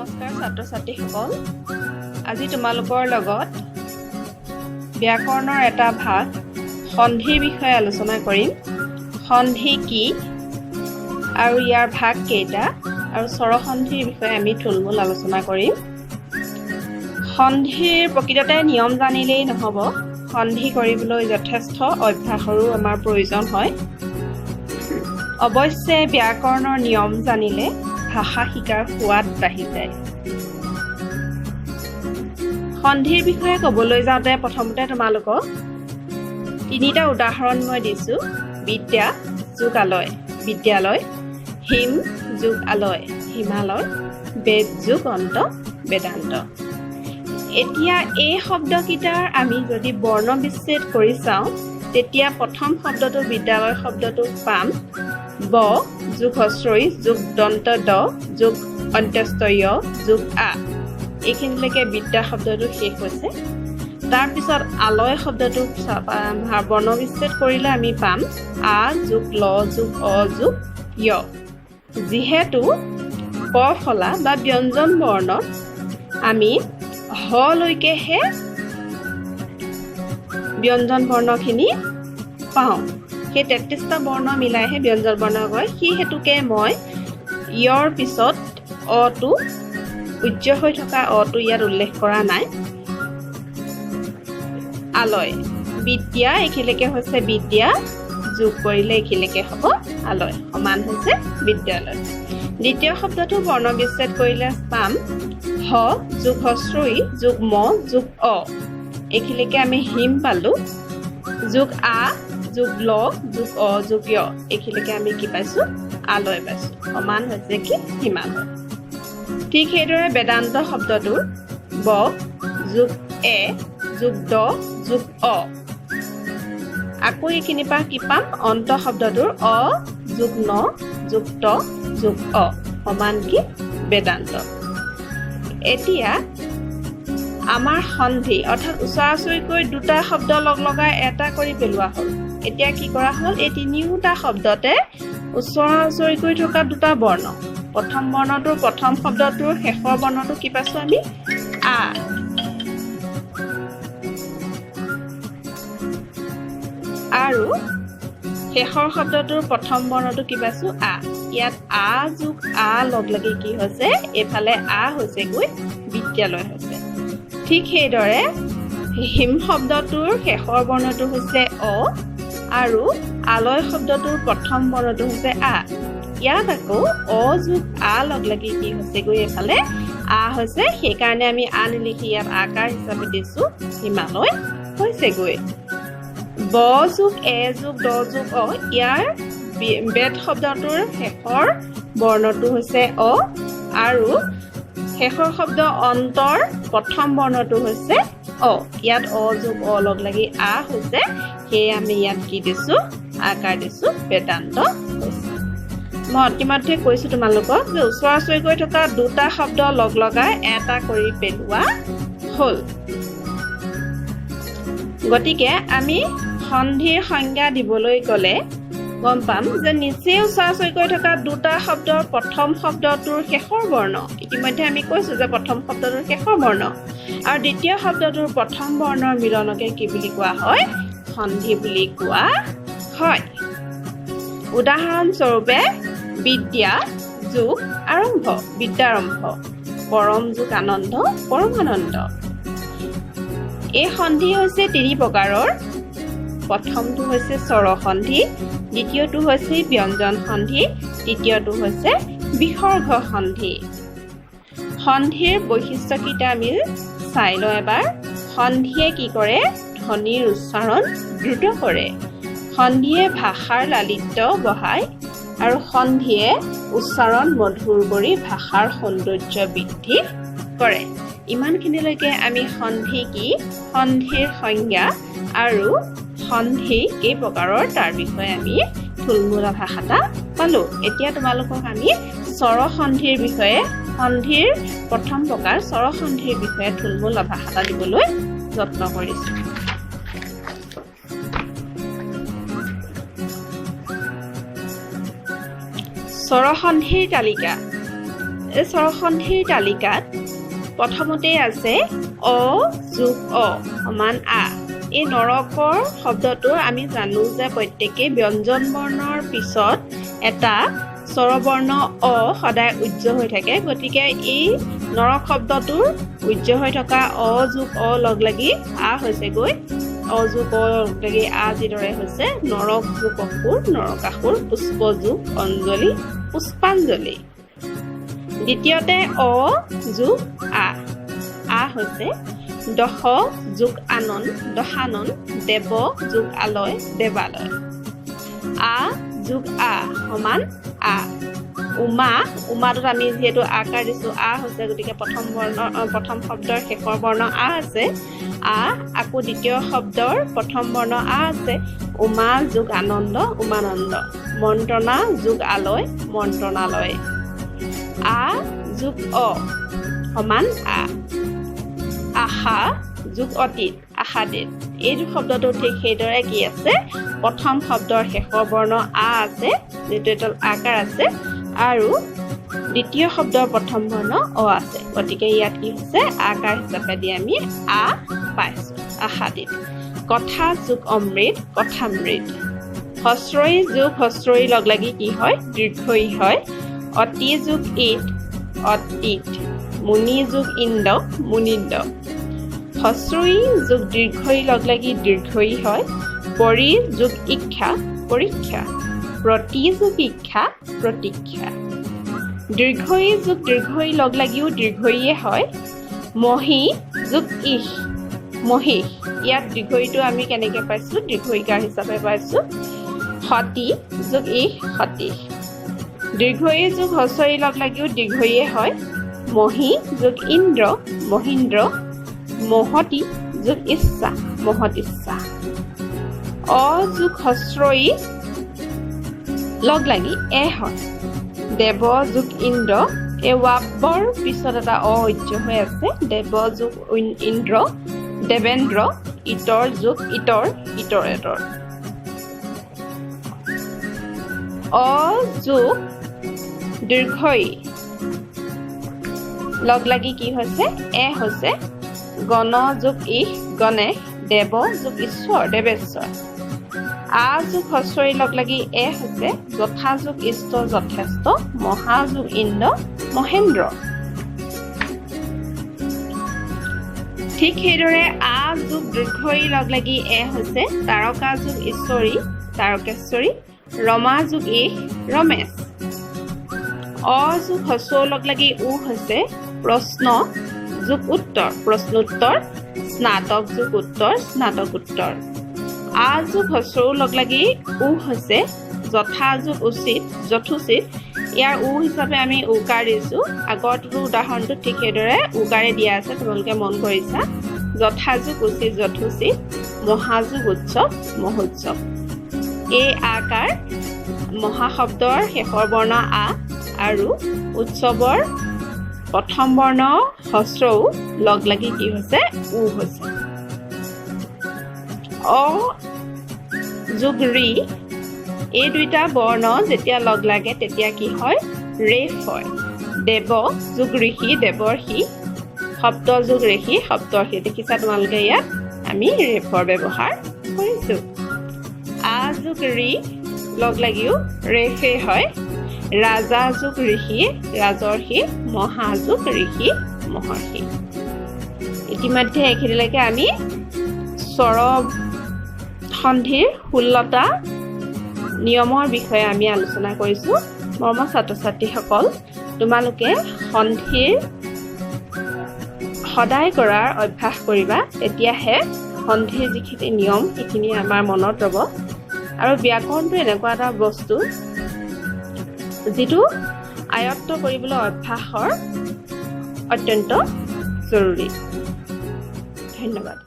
নমস্কাৰ ছাত্ৰ ছাত্ৰীসকল আজি তোমালোকৰ লগত ব্যাকৰণৰ এটা ভাগ সন্ধিৰ বিষয়ে আলোচনা কৰিম সন্ধি কি আৰু ইয়াৰ ভাগ কেইটা আৰু স্বৰসন্ধিৰ বিষয়ে আমি থুলমূল আলোচনা কৰিম সন্ধিৰ প্ৰকৃততে নিয়ম জানিলেই নহব সন্ধি কৰিবলৈ যথেষ্ট অভ্যাসৰো আমাৰ প্ৰয়োজন হয় অৱশ্যে ব্যাকৰণৰ নিয়ম জানিলে ভাষা শিকাৰ সোৱাদ বাঢ়ি যায় সন্ধিৰ বিষয়ে ক'বলৈ যাওঁতে প্ৰথমতে তোমালোকক তিনিটা উদাহৰণ মই দিছোঁ বিদ্যা যোগ আলয় বিদ্যালয় হিম যোগ আলয় হিমালয় বেদ যোগ অন্ত বেদান্ত এতিয়া এই শব্দকেইটাৰ আমি যদি বৰ্ণ বিচ্ছেদ কৰি চাওঁ তেতিয়া প্ৰথম শব্দটো বিদ্যালয় শব্দটো পাম ব যোগ হস্ৰই যোগ দন্ত দ যোগ অন্ত্যস্ত যোগ আ এইখিনিলৈকে বিদ্যা শব্দটো শেষ হৈছে তাৰপিছত আলয় শব্দটো বৰ্ণ বিচ্ছেদ কৰিলে আমি পাম আ যোগ ল যোগ অ যোগ য় যিহেতু ক ফলা বা ব্যঞ্জন বৰ্ণত আমি হ লৈকেহে ব্যঞ্জন বৰ্ণখিনি পাওঁ সেই 33টা বৰ্ণ মিলাইহে ব্যঞ্জন বৰ্ণ হয় সেই হেতুকে মই ইয়ৰ পিছত অটো উজ্জ্ব হৈ থকা অটো ইয়াত উল্লেখ কৰা নাই আলয় বিদ্যা এইখিনিলৈকে হৈছে বিদ্যা যোগ কৰিলে এইখিনিলৈকে হ'ব আলয় সমান হৈছে বিদ্যালয় দ্বিতীয় শব্দটো বৰ্ণ বিচ্ছেদ কৰিলে পাম হ যোগ হস্ৰই যোগ ম যোগ অ এইখিনিলৈকে আমি হিম পালোঁ যোগ আ যোগ ল যোগ অ যোগ য় এইখিনিলৈকে আমি কি পাইছোঁ আলয় পাইছোঁ সমান হৈছে কি হিমালয় ঠিক সেইদৰে বেদান্ত শব্দটোৰ ব যোগ এ যোগ দ যোগ অ আকৌ এইখিনিৰ পৰা কি পাম অন্ত শব্দটোৰ অ যোগ ন যোগ ত যোগ অ সমান কি বেদান্ত এতিয়া আমাৰ সন্ধি অৰ্থাৎ ওচৰা-ওচৰিকৈ দুটা শব্দ লগ লগাই এটা কৰি পেলোৱা হ'ল এতিয়া কি কৰা হ'ল এই তিনিওটা শব্দতে ওচৰা-ওচৰিকৈ থকা দুটা বৰ্ণ প্ৰথম বৰ্ণটোৰ প্ৰথম শব্দটোৰ শেষৰ বৰ্ণটো কি পাইছোঁ আমি আ আৰু শেষৰ শব্দটোৰ প্ৰথম বৰ্ণটো কি পাইছোঁ আ ইয়াত আ যোগ আ লগ লাগি কি হৈছে এইফালে আ হৈছেগৈ বিদ্যালয় হৈছে ঠিক সেইদৰে হিম শব্দটোৰ শেষৰ বৰ্ণটো হৈছে অ আৰু আলয় শব্দটোৰ প্ৰথম বৰ্ণটো হৈছে আ ইয়াত আকৌ অ যোগ আ লগ লাগি কি হৈছেগৈ এইফালে আ হৈছে সেইকাৰণে আমি আ নিলিখি ইয়াত আকাৰ হিচাপে দিছোঁ হিমালয় হৈছেগৈ ব যোগ এ যোগ দ যোগ অ ইয়াৰ বেদ শব্দটোৰ শেষৰ বৰ্ণটো হৈছে অ আৰু শেষৰ শব্দ অন্তৰ প্ৰথম বৰ্ণটো হৈছে অ ইয়াত অ যোগ অ লগ লাগি আ হৈছে সেয়ে আমি ইয়াত কি দিছোঁ আকাৰ দিছোঁ বেদান্ত হৈছে মই ইতিমধ্যে কৈছোঁ তোমালোকক যে ওচৰা-ওচৰিকৈ থকা দুটা শব্দ লগ লগাই এটা কৰি পেলোৱা হ'ল গতিকে আমি সন্ধিৰ সংজ্ঞা দিবলৈ গ'লে গম পাম যে নিচেই ওচৰা-ওচৰিকৈ থকা দুটা শব্দৰ প্ৰথম শব্দটোৰ শেষৰ বৰ্ণ ইতিমধ্যে আমি কৈছোঁ যে প্ৰথম শব্দটোৰ শেষৰ বৰ্ণ আৰু দ্বিতীয় শব্দটোৰ প্ৰথম বৰ্ণৰ মিলনকে কি বুলি কোৱা হয় সন্ধি বুলি কোৱা হয় উদাহৰণস্বৰূপে বিদ্যা যোগ আৰম্ভ বিদ্যাৰম্ভ পৰম যোগ আনন্দ পৰমানন্দ এই সন্ধি হৈছে তিনি প্ৰকাৰৰ প্ৰথমটো হৈছে স্বৰসন্ধি দ্বিতীয়টো হৈছে ব্যঞ্জন সন্ধি তৃতীয়টো হৈছে বিসৰ্গ সন্ধি সন্ধিৰ বৈশিষ্ট্যকেইটা আমি চাই লওঁ এবাৰ সন্ধিয়ে কি কৰে ধ্বনিৰ উচ্চাৰণ দ্ৰুত কৰে সন্ধিয়ে ভাষাৰ লালিত্য বঢ়ায় আৰু সন্ধিয়ে উচ্চাৰণ মধুৰ কৰি ভাষাৰ সৌন্দৰ্য বৃদ্ধি কৰে ইমানখিনিলৈকে আমি সন্ধি কি সন্ধিৰ সংজ্ঞা আৰু সন্ধি কেই প্ৰকাৰৰ তাৰ বিষয়ে আমি থুলমূল ভাষা এটা পালোঁ এতিয়া তোমালোকক আমি স্বৰসন্ধিৰ বিষয়ে সন্ধিৰ প্ৰথম প্ৰকাৰ স্বৰসন্ধিৰ বিষয়ে থুলমূল ভাষা এটা দিবলৈ যত্ন কৰিছোঁ স্বৰসন্ধিৰ তালিকা এই স্বৰসন্ধিৰ তালিকাত প্ৰথমতে আছে অ যোগ অ সমান আ। এই নৰকৰ শব্দটো আমি জানো যে প্ৰত্যেকেই ব্যঞ্জন বৰ্ণৰ পিছত এটা স্বৰবৰ্ণ অ সদায় উজ্জ্ব হৈ থাকে। গতিকে এই নৰক শব্দটোৰ উজ্জ্ব হৈ থকা অ যোগ অ লগ লাগি আ হৈছেগৈ। অ যোগ অ লগ লাগি আ যিদৰে হৈছে নৰক যোগ অসুৰ নৰকাসুৰ, পুষ্প যোগ অঞ্জলি পুষ্পাঞ্জলি। দ্বিতীয়তে অ যোগ আ। আ হৈছে দশ যোগ আনন দশানন, দেৱ যোগ আলয় দেৱালয়। আ যোগ আ সমান আ। উমা, উমাটোত আমি যিহেতু আকাৰ দিছোঁ আ হৈছে, গতিকে প্ৰথম শব্দৰ শেষৰ বৰ্ণ আ আছে আ। আকৌ দ্বিতীয় শব্দৰ প্ৰথম বৰ্ণ আ আছে উমা যোগ আনন্দ উমানন্দ, মন্ত্ৰণা যোগ আলয় মন্ত্ৰণালয়। আ যোগ অ সমান আ। আশা যোগ অতীত আশাতীত। এইটো শব্দটো ঠিক সেইদৰে কি আছে প্ৰথম শব্দৰ শেষৰ বৰ্ণ আ আছে, যিটো এটা আকাৰ আছে, আৰু দ্বিতীয় শব্দৰ প্ৰথম বৰ্ণ অ আছে। গতিকে ইয়াত কি হৈছে আকাৰ হিচাপে দি আমি আ পাইছোঁ আশাতীত। কথা যোগ অমৃত কথামৃত। হস্ৰই যোগ হস্ৰই লগ লাগি কি হয় দীৰ্ঘই হয়। অতি যোগ ইত অতীত। মুনি যোগ ইন্দ মুনিন্দ। হস্ৰই যোগ দীৰ্ঘই লগ লাগি দীৰ্ঘই হয়। পৰি যোগ ইক্ষা পৰীক্ষা। প্ৰতি যোগ ইক্ষা প্ৰতীক্ষা। দীৰ্ঘই যোগ দীৰ্ঘই লগ লাগিও দীৰ্ঘইয়ে হয়। মহি যোগ ইহ মহিষ। ইয়াত দীৰ্ঘইটো আমি কেনেকৈ পাইছোঁ দীৰ্ঘইকাৰ হিচাপে পাইছোঁ। সতী যোগ ইহ সতীশ। দীৰ্ঘই যোগ হস্ৰই লগ লাগিও দীৰ্ঘইয়ে হয়। মহি যোগ ইন্দ্ৰ মহীন্দ্ৰ। মহতি যোগ ইচ্ছা মহতিচ্ছা। অ যোগ হস্ৰই লগ লাগি এ হয়। দেৱ যোগ ইন্দ্ৰ। এই ৱাবৰ পিছত এটা অ উজ্জ্ব হৈ আছে। দেৱ যোগ ইন্দ্ৰ দেৱেন্দ্ৰ। ইতৰ যোগ ইতৰ ইতৰেতৰ। অ যোগ দীৰ্ঘই লগ লাগি কি হৈছে এ হৈছে। গণ যোগ ইহ গণেশ। দেৱ যোগ ঈশ্বৰ দেৱেশ্বৰ। আ যোগ হস্ৰই লগ লাগি এ হৈছে। যথা যোগ ইষ্ট যথেষ্ট। মহা যোগ ইন্দ্ৰ মহেন্দ্ৰ। ঠিক সেইদৰে আ যোগ দীৰ্ঘই লগ লাগি এ হৈছে। তাৰকা যোগ ঈশ্বৰী তাৰকেশ্বৰী। ৰমা যোগ ইহ ৰমেশ। অ যোগ হস্ৰ লগ লাগি উ হৈছে। প্ৰশ্ন যোগ উত্তৰ প্ৰশ্নোত্তৰ। স্নাতক যোগ উত্তৰ স্নাতকোত্তৰ। আ যোগ হস্ৰ লগ লাগি উ হৈছে। যথা যোগ উচিত যথোচিত। ইয়াৰ উ হিচাপে আমি উকাৰ দিছোঁ। আগৰটো উদাহৰণটো ঠিক সেইদৰে উকাৰে দিয়া আছে, তোমালোকে মন কৰিছা। যথা যোগ উচিত যথোচিত। মহাযোগ উৎসৱ মহোৎসৱ। এই আকাৰ মহা শব্দৰ শেষৰ বৰ্ণ আ আৰু উৎসৱৰ প্ৰথম বৰ্ণ হস্ৰও লগ লাগি কি হৈছে উ হৈছে। অ যোগ ৰি। এই দুইটা বৰ্ণ যেতিয়া লগ লাগে তেতিয়া কি হয় ৰেফ হয়। দেৱ যোগ ঋষি দেৱৰ্ষি। সপ্ত যোগ ঋষি সপ্তৰ্ষি। দেখিছা তোমালোকে ইয়াত আমি ৰেফৰ ব্যৱহাৰ কৰিছোঁ। আ যোগ ৰি লগ লাগিও ৰেফে হয়। ৰাজা যোগ ঋষি ৰাজৰ্ষি। মহা যোগ ঋষি মহৰ্ষি। ইতিমধ্যে এইখিনিলৈকে আমি স্বৰ সন্ধিৰ 16টা নিয়মৰ বিষয়ে আমি আলোচনা কৰিছোঁ। মৰমৰ ছাত্ৰ ছাত্ৰীসকল, তোমালোকে সন্ধিৰ সদায় কৰাৰ অভ্যাস কৰিবা, তেতিয়াহে সন্ধিৰ যিখিনি নিয়ম সেইখিনি আমাৰ মনত ৰ'ব। আৰু ব্যাকৰণটো এনেকুৱা এটা বস্তু যিটো আয়ত্ত কৰিবলৈ অভ্যাসৰ অত্যন্ত জৰুৰী। ধন্যবাদ।